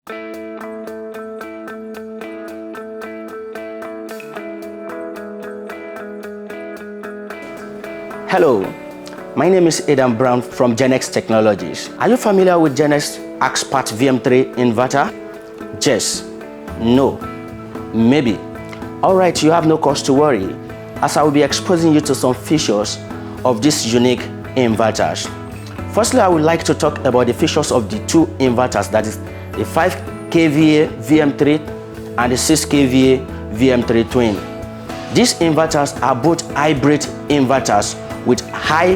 Hello, my name is Adam Brown from Genex Technologies. Are you familiar with Genex Expert VM3 inverter? Yes, no, maybe. Alright, you have no cause to worry, as I will be exposing you to some features of these unique inverters. Firstly, I would like to talk about the features of the two inverters, that is the 5 kVA VM3 and the 6 kVA VM3 twin. These inverters are both hybrid inverters with high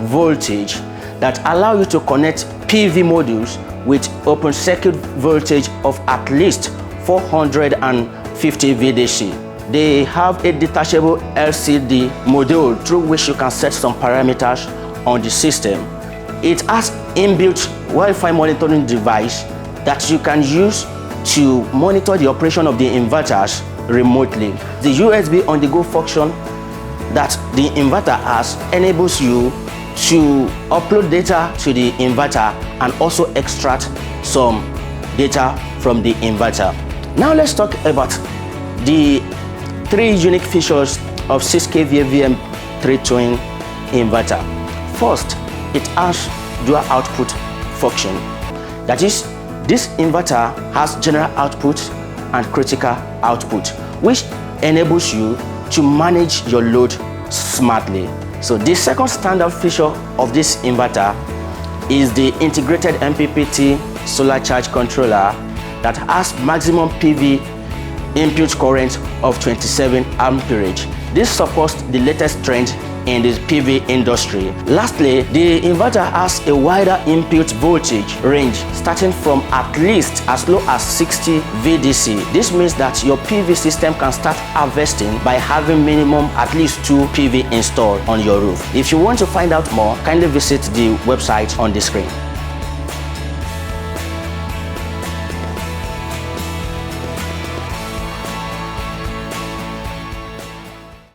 voltage that allow you to connect PV modules with open circuit voltage of at least 450 VDC. They have a detachable LCD module through which you can set some parameters on the system. It has inbuilt Wi-Fi monitoring device that you can use to monitor the operation of the inverters remotely. The USB on-the-go function that the inverter has enables you to upload data to the inverter and also extract some data from the inverter. Now let's talk about the 3 unique features of 6 kVA VM3 twin inverter. First, it has dual output function. That is, this inverter has general output and critical output, which enables you to manage your load smartly. So the second standout feature of this inverter is the integrated MPPT solar charge controller that has maximum PV input current of 27 amperage. This supports the latest trend in the PV industry. Lastly, the inverter has a wider input voltage range starting from at least as low as 60 VDC. This means that your PV system can start harvesting by having minimum at least 2 PV installed on your roof. If you want to find out more, kindly visit the website on the screen.